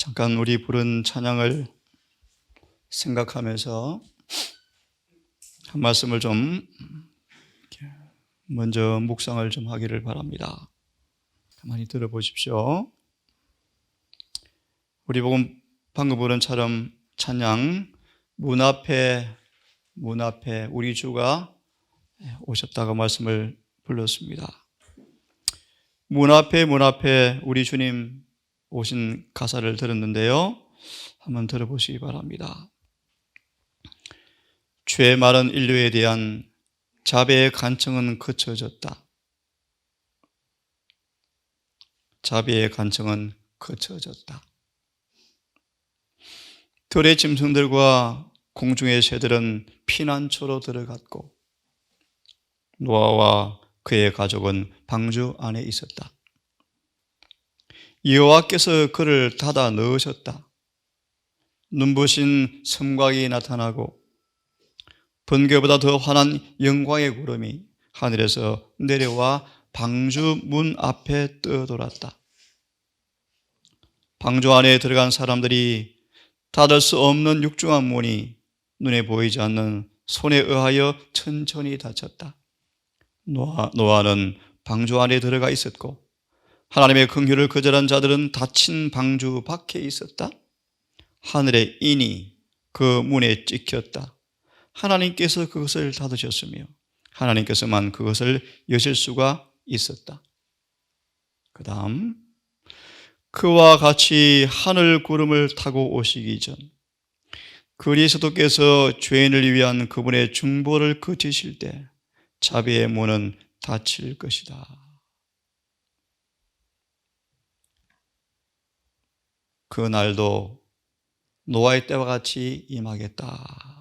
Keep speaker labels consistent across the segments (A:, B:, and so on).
A: 잠깐 우리 부른 찬양을 생각하면서 한 말씀을 좀 먼저 묵상을 좀 하기를 바랍니다. 가만히 들어보십시오. 우리 복음 방금 부른 처럼 찬양 문 앞에 우리 주가 오셨다고 말씀을 불렀습니다. 문 앞에 우리 주님 오신 가사를 들었는데요. 한번 들어보시기 바랍니다. 죄 많은 인류에 대한 자비의 간청은 그쳐졌다. 자비의 간청은 그쳐졌다. 들의 짐승들과 공중의 새들은 피난처로 들어갔고 노아와 그의 가족은 방주 안에 있었다. 여호와께서 그를 닫아 넣으셨다. 눈부신 섬광이 나타나고 번개보다 더 환한 영광의 구름이 하늘에서 내려와 방주 문 앞에 떠돌았다. 방주 안에 들어간 사람들이 닫을 수 없는 육중한 문이 눈에 보이지 않는 손에 의하여 천천히 닫혔다. 노아는 방주 안에 들어가 있었고 하나님의 긍휼을 거절한 자들은 닫힌 방주 밖에 있었다. 하늘의 인이 그 문에 찍혔다. 하나님께서 그것을 닫으셨으며 하나님께서만 그것을 여실 수가 있었다. 그 다음 그와 같이 하늘 구름을 타고 오시기 전 그리스도께서 죄인을 위한 그분의 중보를 그치실 때 자비의 문은 닫힐 것이다. 그 날도 노아의 때와 같이 임하겠다.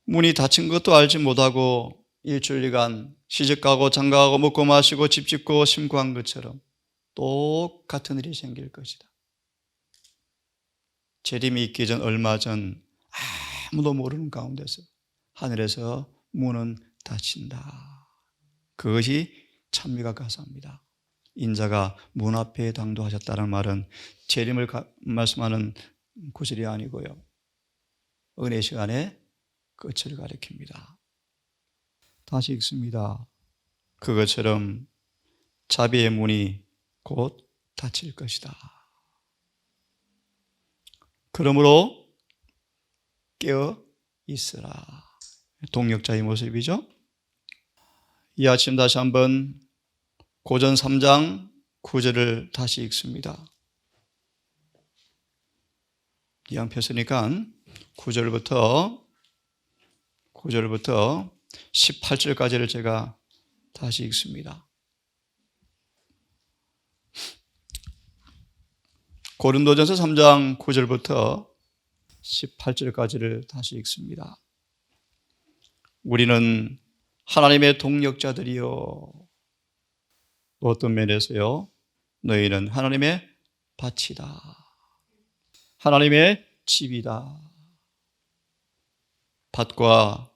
A: 문이 닫힌 것도 알지 못하고 일주일간 시집가고 장가가고 먹고 마시고 집 짓고 심고한 것처럼 똑같은 일이 생길 것이다. 재림이 있기 전 얼마 전 아무도 모르는 가운데서 하늘에서 문은 닫힌다. 그것이 찬미가 가사입니다. 인자가 문 앞에 당도하셨다는 말은 재림을 말씀하는 구절이 아니고요. 은혜 시간의 끝을 가리킵니다. 다시 읽습니다. 그것처럼 자비의 문이 곧 닫힐 것이다. 그러므로 깨어 있으라. 동역자의 모습이죠. 이 아침 다시 한번 고전 3장 9절을 다시 읽습니다. 이왕 폈으니까 9절부터 18절까지를 제가 다시 읽습니다. 고린도전서 3장 9절부터 18절까지를 다시 읽습니다. 우리는 하나님의 동역자들이요. 어떤 면에서요? 너희는 하나님의 밭이다. 하나님의 집이다. 밭과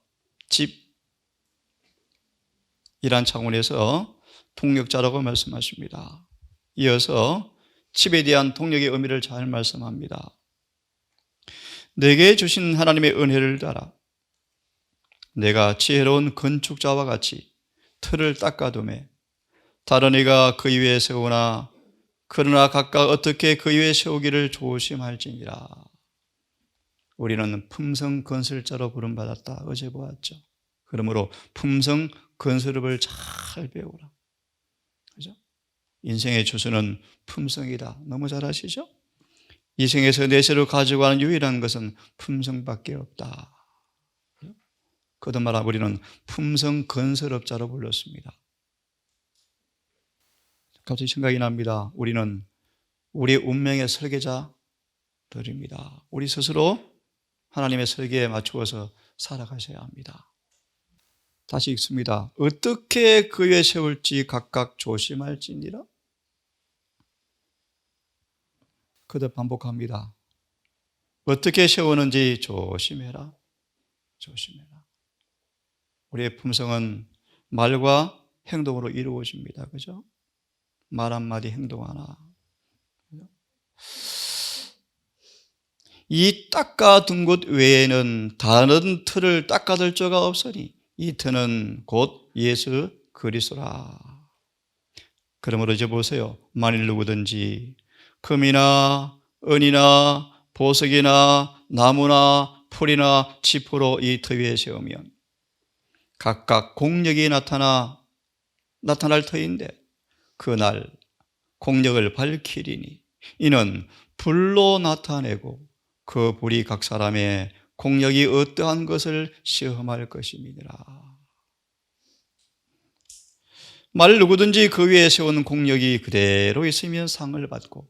A: 집이란 차원에서 동역자라고 말씀하십니다. 이어서 집에 대한 동역의 의미를 잘 말씀합니다. 내게 주신 하나님의 은혜를 따라 내가 지혜로운 건축자와 같이 틀을 닦아두매 다른 이가 그 위에 세우나 그러나 각각 어떻게 그 위에 세우기를 조심할지니라. 우리는 품성 건설자로 부름받았다. 어제 보았죠. 그러므로 품성 건설업을 잘 배우라. 그죠? 인생의 주소는 품성이다. 너무 잘 아시죠? 이 생에서 내세로 가지고 가는 유일한 것은 품성밖에 없다. 거듭 말하면 우리는 품성 건설업자로 불렀습니다. 갑자기 생각이 납니다. 우리는 우리의 운명의 설계자들입니다. 우리 스스로 하나님의 설계에 맞추어서 살아가셔야 합니다. 다시 읽습니다. 어떻게 그 위에 세울지 각각 조심할지니라. 그대로 반복합니다. 어떻게 세우는지 조심해라. 조심해라. 우리의 품성은 말과 행동으로 이루어집니다. 그죠? 말 한마디 행동 하나. 이 닦아둔 곳 외에는 다른 틀을 닦아둘 자가 없으니 이 틀은 곧 예수 그리스도라. 그러므로 이제 보세요. 만일 누구든지 금이나 은이나 보석이나 나무나 풀이나 지푸로 이 터 위에 세우면 각각 공력이 나타날 터인데 그날 공력을 밝히리니 이는 불로 나타내고 그 불이 각 사람의 공력이 어떠한 것을 시험할 것임이니라. 만일 누구든지 그 위에 세운 공력이 그대로 있으면 상을 받고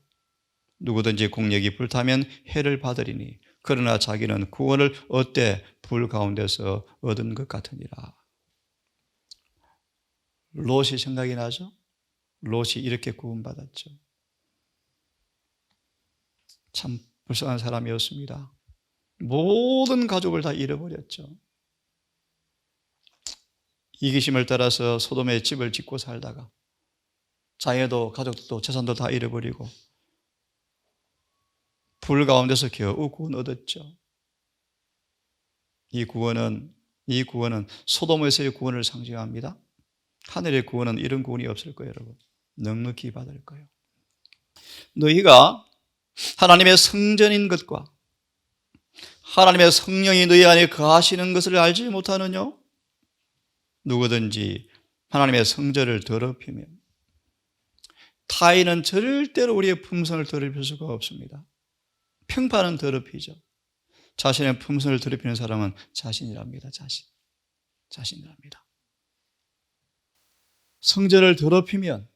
A: 누구든지 공력이 불타면 해를 받으리니 그러나 자기는 구원을 어때 불 가운데서 얻은 것 같으니라. 롯이 생각이 나죠? 롯이 이렇게 구원받았죠. 참 불쌍한 사람이었습니다. 모든 가족을 다 잃어버렸죠. 이기심을 따라서 소돔에 집을 짓고 살다가 자녀도 가족도 재산도 다 잃어버리고 불 가운데서 겨우 구원 얻었죠. 이 구원은 소돔에서의 구원을 상징합니다. 하늘의 구원은 이런 구원이 없을 거예요, 여러분. 넉넉히 받을 거예요. 너희가 하나님의 성전인 것과 하나님의 성령이 너희 안에 거하시는 것을 알지 못하느냐? 누구든지 하나님의 성전을 더럽히면 타인은 절대로 우리의 품성을 더럽힐 수가 없습니다. 평판은 더럽히죠. 자신의 품성을 더럽히는 사람은 자신이랍니다. 자신이랍니다. 성전을 더럽히면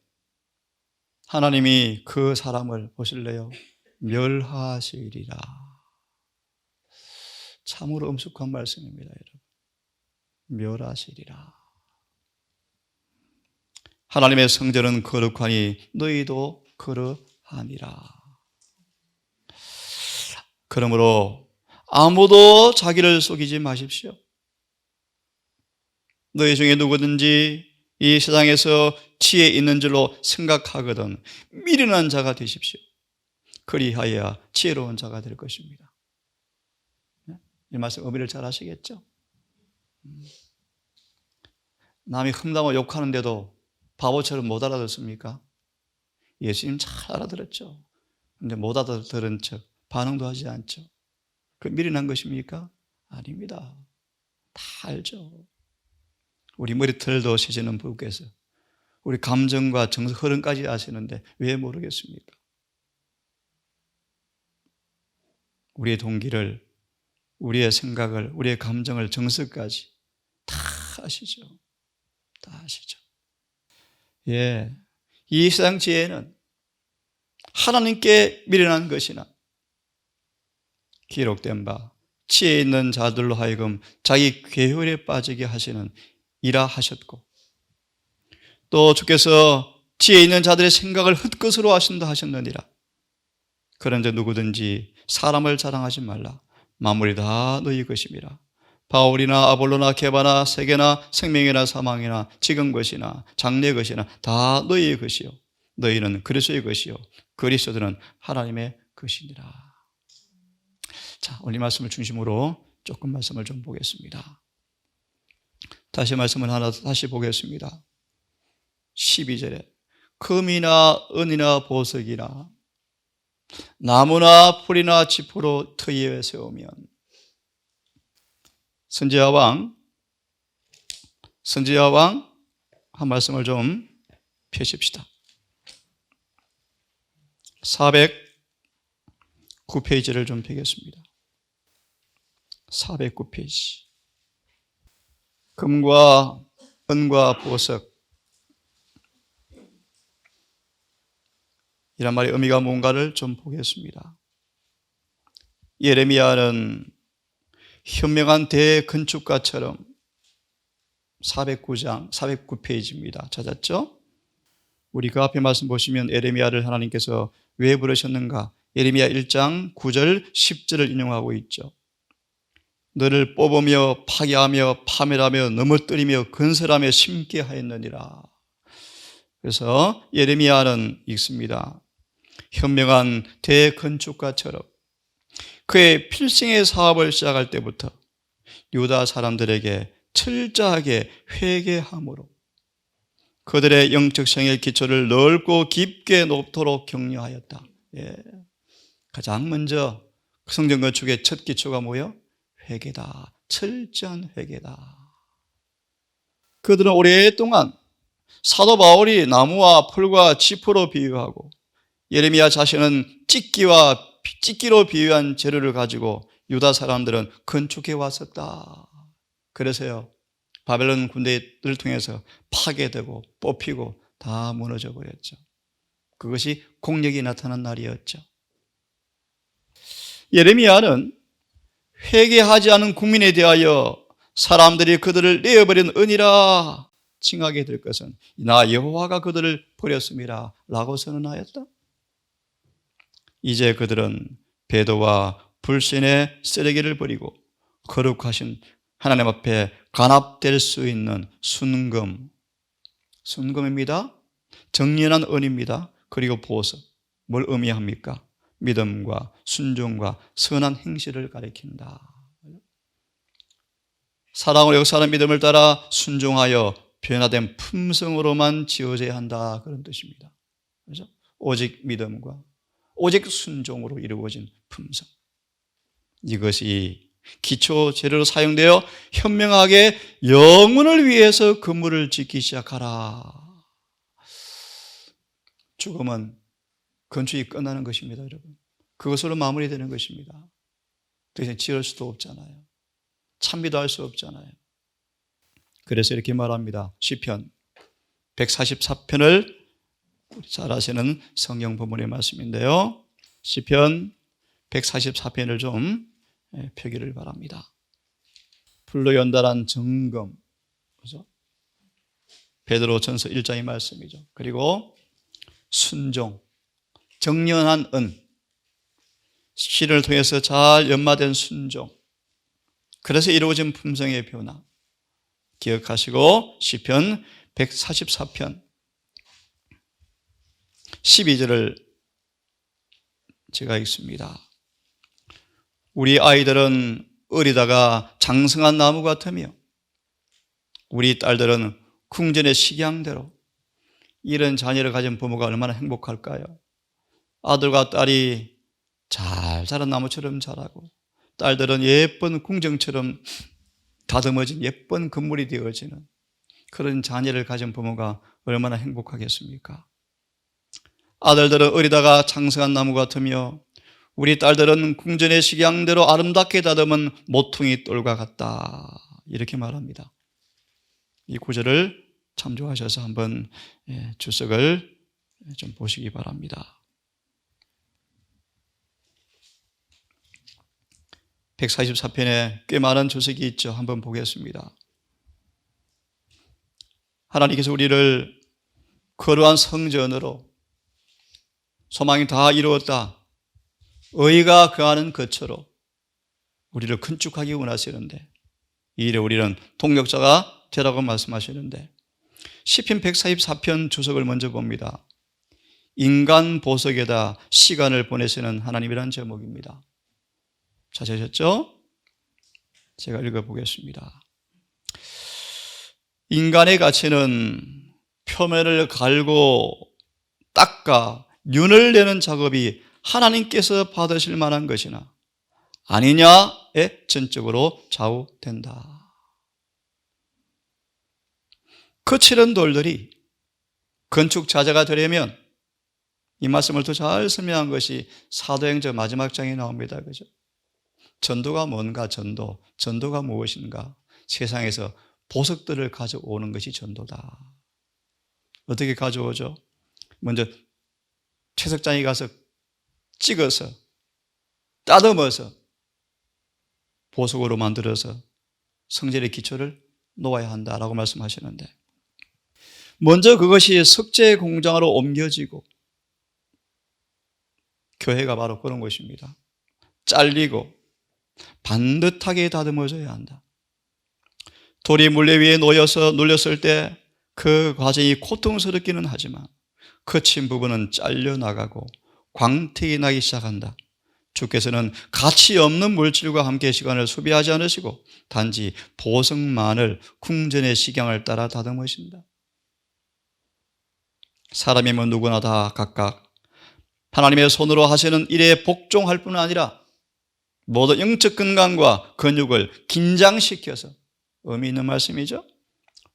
A: 하나님이 그 사람을 보실래요? 멸하시리라. 참으로 엄숙한 말씀입니다, 여러분. 멸하시리라. 하나님의 성전은 거룩하니 너희도 거룩하니라. 그러므로 아무도 자기를 속이지 마십시오. 너희 중에 누구든지 이 세상에서 지혜 있는 줄로 생각하거든 미련한 자가 되십시오. 그리하여야 지혜로운 자가 될 것입니다. 이 말씀 의미를 잘 아시겠죠? 남이 흠담아 욕하는데도 바보처럼 못 알아듣습니까? 예수님 잘 알아들었죠. 그런데 못 알아들은 척 반응도 하지 않죠. 그 미련한 것입니까? 아닙니다. 다 알죠. 우리 머리털도 세지는 부부께서 우리 감정과 정서 흐름까지 아시는데 왜 모르겠습니까? 우리의 동기를, 우리의 생각을, 우리의 감정을, 정서까지 다 아시죠. 다 아시죠. 예, 이 세상 지혜는 하나님께 미련한 것이나 기록된 바 지혜 있는 자들로 하여금 자기 괴혈에 빠지게 하시는 이라 하셨고 또 주께서 지혜 있는 자들의 생각을 헛것으로 하신다 하셨느니라. 그런즉 누구든지 사람을 자랑하지 말라. 만물이 다 너희 것임이라. 바울이나 아볼로나 게바나 세계나 생명이나 사망이나 지금 것이나 장래 것이나 다 너희의 것이요 너희는 그리스도의 것이요 그리스도는 하나님의 것이니라. 자, 오늘 말씀을 중심으로 조금 말씀을 좀 보겠습니다. 다시 말씀을 하나 다시 보겠습니다. 12절에 금이나 은이나 보석이나 나무나 풀이나 지푸로 터 위에 세우면 선지자 왕 한 말씀을 좀 펴십시다. 409페이지를 좀 펴겠습니다. 409페이지. 금과 은과 보석 이란 말의 의미가 뭔가를 좀 보겠습니다. 예레미야는 현명한 대건축가처럼 409장 409페이지입니다. 찾았죠? 우리 그 앞에 말씀 보시면 예레미야를 하나님께서 왜 부르셨는가? 예레미야 1장 9절 10절을 인용하고 있죠. 너를 뽑으며 파괴하며 파멸하며 넘어뜨리며 건설하며 심게 하였느니라. 그래서 예레미야는 읽습니다. 현명한 대건축가처럼 그의 필생의 사업을 시작할 때부터 유다 사람들에게 철저하게 회개함으로 그들의 영적 생의 기초를 넓고 깊게 높도록 격려하였다. 예. 가장 먼저 성전 건축의 첫 기초가 뭐예요? 회개다. 철저한 회개다. 그들은 오랫동안 사도 바울이 나무와 풀과 지포로 비유하고 예레미야 자신은 찢기로 비유한 재료를 가지고 유다 사람들은 건축해 왔었다. 그래서요, 바벨론 군대를 통해서 파괴되고 뽑히고 다 무너져 버렸죠. 그것이 공력이 나타난 날이었죠. 예레미야는 회개하지 않은 국민에 대하여 사람들이 그들을 내어버린 은이라 칭하게 될 것은 나 여호와가 그들을 버렸음이라 라고 선언하였다. 이제 그들은 배도와 불신의 쓰레기를 버리고 거룩하신 하나님 앞에 간합될 수 있는 순금입니다. 정연한 은입니다. 그리고 보석, 뭘 의미합니까? 믿음과 순종과 선한 행실을 가리킨다. 사랑으로 역사하는 믿음을 따라 순종하여 변화된 품성으로만 지어져야 한다. 그런 뜻입니다. 그렇죠? 오직 믿음과 오직 순종으로 이루어진 품성. 이것이 기초 재료로 사용되어 현명하게 영혼을 위해서 건물을 짓기 시작하라. 죽음은 건축이 끝나는 것입니다, 여러분. 그것으로 마무리되는 것입니다. 더 이상 지을 수도 없잖아요. 찬미도 할 수 없잖아요. 그래서 이렇게 말합니다. 시편 144편을 잘 아시는 성경 본문의 말씀인데요. 시편 144편을 좀 펴기를 바랍니다. 불로 연달한 정금, 그죠? 베드로전서 1장의 말씀이죠. 그리고 순종, 정연한 은, 시를 통해서 잘 연마된 순종, 그래서 이루어진 품성의 변화 기억하시고 시편 144편 12절을 제가 읽습니다. 우리 아이들은 어리다가 장성한 나무 같으며 우리 딸들은 궁전의 식양대로. 이런 자녀를 가진 부모가 얼마나 행복할까요? 아들과 딸이 잘 자란 나무처럼 자라고 딸들은 예쁜 궁정처럼 다듬어진 예쁜 건물이 되어지는 그런 자녀를 가진 부모가 얼마나 행복하겠습니까? 아들들은 어리다가 장성한 나무 같으며 우리 딸들은 궁전의 식양대로 아름답게 다듬은 모퉁이 돌과 같다. 이렇게 말합니다. 이 구절을 참조하셔서 한번 주석을 좀 보시기 바랍니다. 144편에 꽤 많은 주석이 있죠. 한번 보겠습니다. 하나님께서 우리를 거룩한 성전으로 소망이 다 이루었다. 의가 거하는 거처로 우리를 건축하기 원하시는데 이 일에 우리는 동력자가 되라고 말씀하시는데 시편 144편 주석을 먼저 봅니다. 인간 보석에다 시간을 보내시는 하나님이라는 제목입니다. 찾으셨죠? 제가 읽어보겠습니다. 인간의 가치는 표면을 갈고 닦아 윤을 내는 작업이 하나님께서 받으실 만한 것이나 아니냐에 전적으로 좌우된다. 거칠은 돌들이 건축 자재가 되려면 이 말씀을 더 잘 설명한 것이 사도행전 마지막 장에 나옵니다. 그죠? 전도가 뭔가 전도가 무엇인가? 세상에서 보석들을 가져오는 것이 전도다. 어떻게 가져오죠? 먼저 채석장에 가서 찍어서 따듬어서 보석으로 만들어서 성전의 기초를 놓아야 한다라고 말씀하시는데 먼저 그것이 석재 공장으로 옮겨지고 교회가 바로 그런 것입니다. 잘리고 반듯하게 다듬어져야 한다. 돌이 물레 위에 놓여서 눌렸을 때 그 과정이 고통스럽기는 하지만 거친 부분은 잘려나가고 광택이 나기 시작한다. 주께서는 가치 없는 물질과 함께 시간을 소비하지 않으시고 단지 보석만을 궁전의 식양을 따라 다듬으신다. 사람이면 누구나 다 각각 하나님의 손으로 하시는 일에 복종할 뿐 아니라 모든 영적 건강과 근육을 긴장시켜서, 의미 있는 말씀이죠.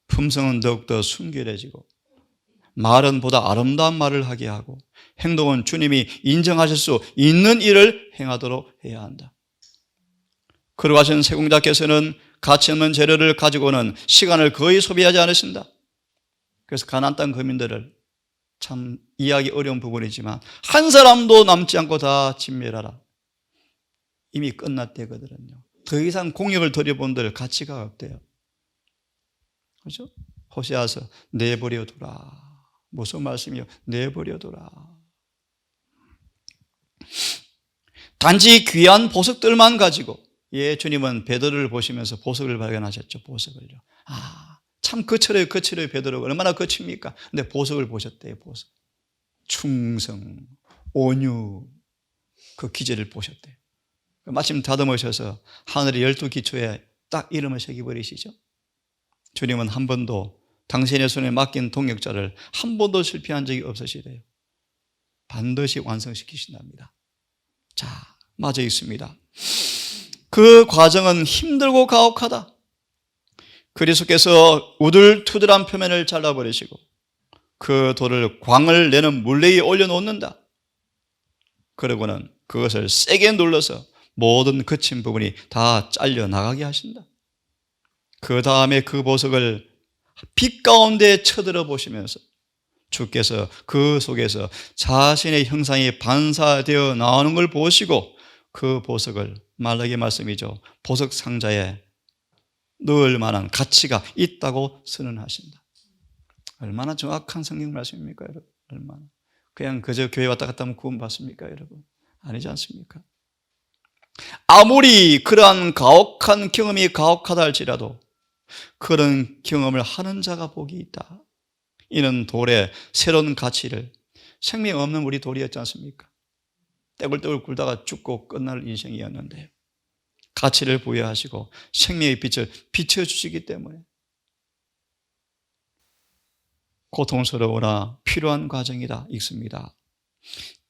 A: 품성은 더욱더 순결해지고 말은 보다 아름다운 말을 하게 하고 행동은 주님이 인정하실 수 있는 일을 행하도록 해야 한다. 그러하신 세공자께서는 가치 없는 재료를 가지고는 시간을 거의 소비하지 않으신다. 그래서 가나안 땅 거민들을, 참 이해하기 어려운 부분이지만, 한 사람도 남지 않고 다 진멸하라. 이미 끝났대거든요. 더 이상 공격을 들여본들 가치가 없대요. 그렇죠? 호세아서 내버려두라. 무슨 말씀이요? 내버려두라. 단지 귀한 보석들만 가지고, 주님은 베드로를 보시면서 보석을 발견하셨죠. 보석을요. 참 거칠어요. 베드로가 얼마나 거칩니까? 근데 보석을 보셨대요. 보석. 충성, 온유, 그 기제를 보셨대요. 마침 다듬으셔서 하늘의 12기초에 딱 이름을 새겨버리시죠. 주님은 한 번도 당신의 손에 맡긴 동역자를 한 번도 실패한 적이 없으시래요. 반드시 완성시키신답니다. 자, 맞아 있습니다. 그 과정은 힘들고 가혹하다. 그리스도께서 우둘투둘한 표면을 잘라버리시고 그 돌을 광을 내는 물레에 올려놓는다. 그러고는 그것을 세게 눌러서 모든 거친 부분이 다 잘려나가게 하신다. 그 다음에 그 보석을 빛 가운데 쳐들어 보시면서 주께서 그 속에서 자신의 형상이 반사되어 나오는 걸 보시고 그 보석을, 말라기 말씀이죠, 보석 상자에 넣을 만한 가치가 있다고 선언하신다. 얼마나 정확한 성경 말씀입니까, 여러분? 얼마나. 그냥 그저 교회 왔다 갔다 하면 구원받습니까, 여러분? 아니지 않습니까? 아무리 그러한 가혹한 경험이 가혹하다 할지라도 그런 경험을 하는 자가 복이 있다. 이는 돌의 새로운 가치를, 생명 없는 우리 돌이었지 않습니까? 떼굴떼굴 굴다가 죽고 끝날 인생이었는데 가치를 부여하시고 생명의 빛을 비춰주시기 때문에 고통스러우나 필요한 과정이다 읽습니다.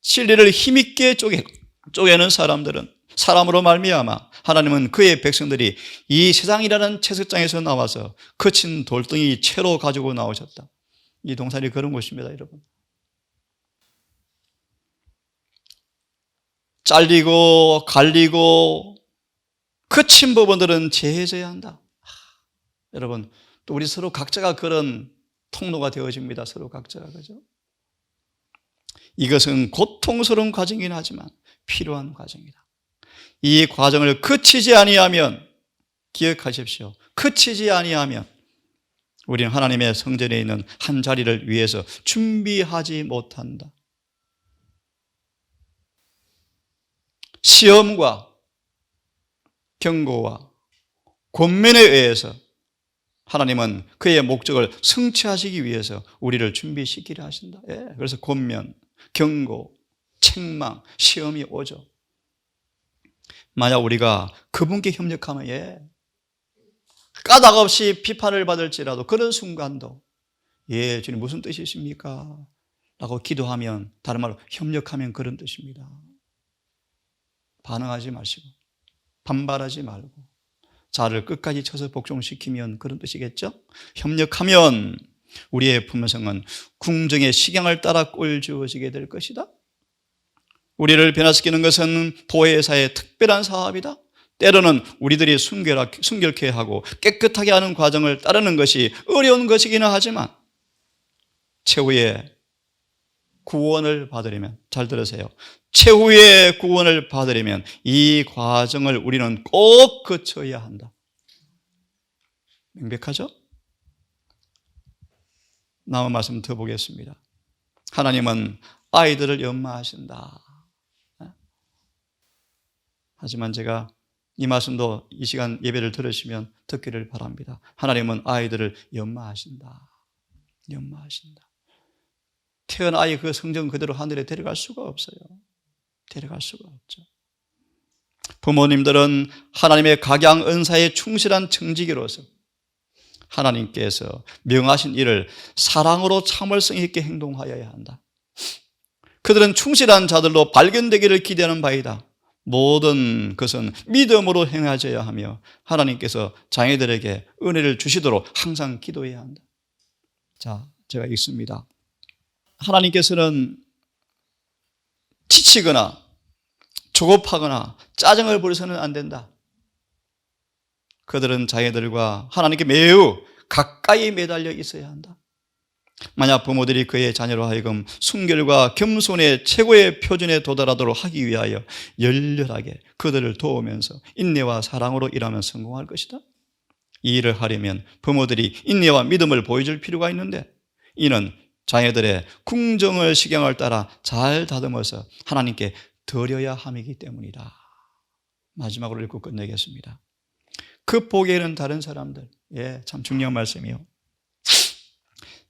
A: 진리를 힘있게 쪼개는 사람들은, 사람으로 말미암아 하나님은 그의 백성들이 이 세상이라는 채석장에서 나와서 거친 돌덩이 채로 가지고 나오셨다. 이 동산이 그런 곳입니다, 여러분. 잘리고 갈리고 거친 부분들은 제해져야 한다. 여러분, 또 우리 서로 각자가 그런 통로가 되어집니다. 서로 각자가, 그죠? 이것은 고통스러운 과정이긴 하지만 필요한 과정이다. 이 과정을 거치지 아니하면, 기억하십시오, 거치지 아니하면 우리는 하나님의 성전에 있는 한 자리를 위해서 준비하지 못한다. 시험과 경고와 권면에 의해서 하나님은 그의 목적을 성취하시기 위해서 우리를 준비시키려 하신다. 그래서 권면, 경고, 책망, 시험이 오죠. 만약 우리가 그분께 협력하면 까닭 없이 비판을 받을지라도 그런 순간도 주님 무슨 뜻이십니까? 라고 기도하면, 다른 말로 협력하면 그런 뜻입니다. 반응하지 마시고 반발하지 말고 자를 끝까지 쳐서 복종시키면 그런 뜻이겠죠? 협력하면 우리의 품성은 궁정의 식양을 따라 꼴주어지게 될 것이다. 우리를 변화시키는 것은 보혜사의 특별한 사업이다. 때로는 우리들이 순결케 하고 깨끗하게 하는 과정을 따르는 것이 어려운 것이기는 하지만 최후의 구원을 받으려면, 잘 들으세요, 최후의 구원을 받으려면 이 과정을 우리는 꼭 거쳐야 한다. 명백하죠? 남은 말씀 더 보겠습니다. 하나님은 아이들을 연마하신다. 하지만 제가 이 말씀도 이 시간 예배를 들으시면 듣기를 바랍니다. 하나님은 아이들을 연마하신다. 연마하신다. 태어난 아이 그 성정 그대로 하늘에 데려갈 수가 없어요. 데려갈 수가 없죠. 부모님들은 하나님의 각양 은사에 충실한 청지기로서 하나님께서 명하신 일을 사랑으로 참을성 있게 행동하여야 한다. 그들은 충실한 자들로 발견되기를 기대하는 바이다. 모든 것은 믿음으로 행하셔야 하며 하나님께서 자녀들에게 은혜를 주시도록 항상 기도해야 한다. 자, 제가 읽습니다. 하나님께서는 지치거나 조급하거나 짜증을 부려서는 안 된다. 그들은 자녀들과 하나님께 매우 가까이 매달려 있어야 한다. 만약 부모들이 그의 자녀로 하여금 순결과 겸손의 최고의 표준에 도달하도록 하기 위하여 열렬하게 그들을 도우면서 인내와 사랑으로 일하면 성공할 것이다. 이 일을 하려면 부모들이 인내와 믿음을 보여줄 필요가 있는데 이는 자녀들의 궁정을 시경을 따라 잘 다듬어서 하나님께 드려야 함이기 때문이다. 마지막으로 읽고 끝내겠습니다. 그 보기에는 다른 사람들, 참 중요한 말씀이요.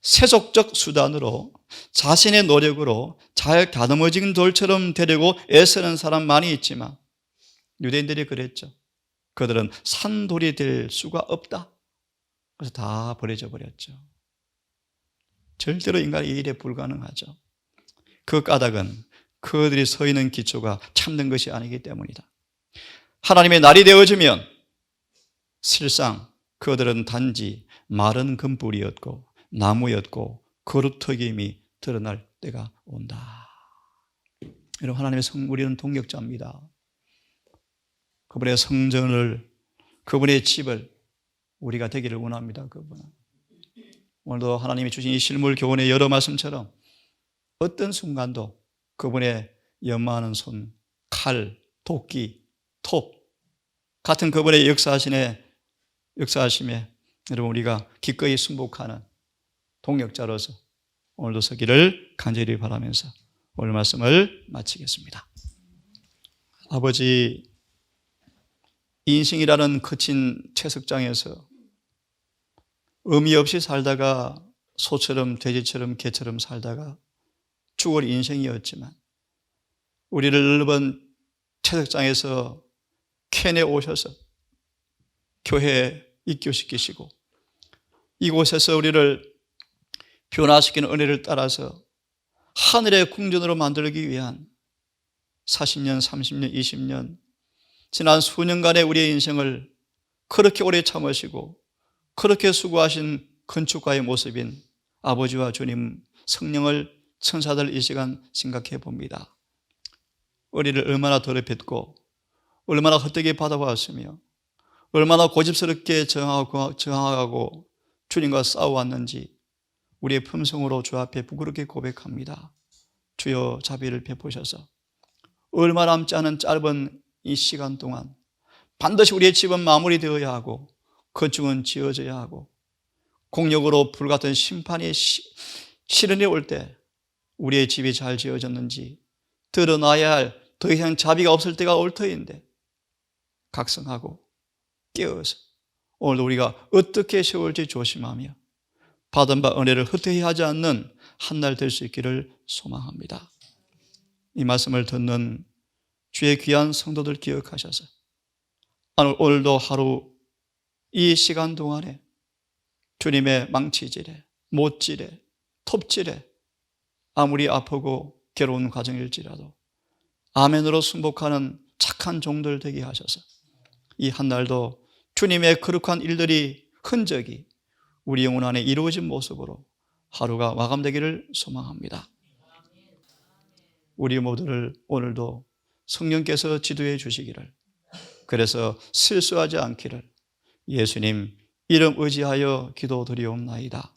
A: 세속적 수단으로 자신의 노력으로 잘 다듬어진 돌처럼 되려고 애쓰는 사람 많이 있지만 유대인들이 그랬죠. 그들은 산돌이 될 수가 없다. 그래서 다 버려져 버렸죠. 절대로 인간이 이 일에 불가능하죠. 그 까닭은 그들이 서 있는 기초가 참된 것이 아니기 때문이다. 하나님의 날이 되어지면 실상 그들은 단지 마른 금불이었고 나무였고 거룩튀김이 드러날 때가 온다. 여러분, 하나님의 우리는 동역자입니다. 그분의 성전을, 그분의 집을 우리가 되기를 원합니다. 그분은 오늘도 하나님이 주신 이 실물 교훈의 여러 말씀처럼 어떤 순간도 그분의 연마하는 손, 칼, 도끼, 톱 같은 그분의 역사하심에 여러분 우리가 기꺼이 순복하는 동역자로서 오늘도 서기를 간절히 바라면서 오늘 말씀을 마치겠습니다. 아버지, 인생이라는 거친 채석장에서 의미 없이 살다가 소처럼 돼지처럼 개처럼 살다가 죽을 인생이었지만 우리를 넓은 채석장에서 캔에 오셔서 교회에 입교시키시고 이곳에서 우리를 변화시키는 은혜를 따라서 하늘의 궁전으로 만들기 위한 40년, 30년, 20년 지난 수년간의 우리의 인생을 그렇게 오래 참으시고 그렇게 수고하신 건축가의 모습인 아버지와 주님, 성령을 천사들 이 시간 생각해 봅니다. 우리를 얼마나 더럽혔고 얼마나 헛되게 받아왔으며 얼마나 고집스럽게 저항하고 주님과 싸워왔는지 우리의 품성으로 주 앞에 부끄럽게 고백합니다. 주여 자비를 베푸셔서 얼마 남지 않은 짧은 이 시간 동안 반드시 우리의 집은 마무리되어야 하고 건축은 지어져야 하고 공력으로 불같은 심판이 시련이 올 때 우리의 집이 잘 지어졌는지 드러나야 할 더 이상 자비가 없을 때가 올 터인데 각성하고 깨어서 오늘도 우리가 어떻게 세울지 조심하며 받은 바 은혜를 헛되이 하지 않는 한 날 될 수 있기를 소망합니다. 이 말씀을 듣는 주의 귀한 성도들 기억하셔서 오늘도 하루 이 시간 동안에 주님의 망치질에 못질에 톱질에 아무리 아프고 괴로운 과정일지라도 아멘으로 순복하는 착한 종들 되게 하셔서 이 한 날도 주님의 거룩한 일들이 흔적이 우리 영혼 안에 이루어진 모습으로 하루가 마감되기를 소망합니다. 우리 모두를 오늘도 성령께서 지도해 주시기를, 그래서 실수하지 않기를 예수님 이름 의지하여 기도드리옵나이다.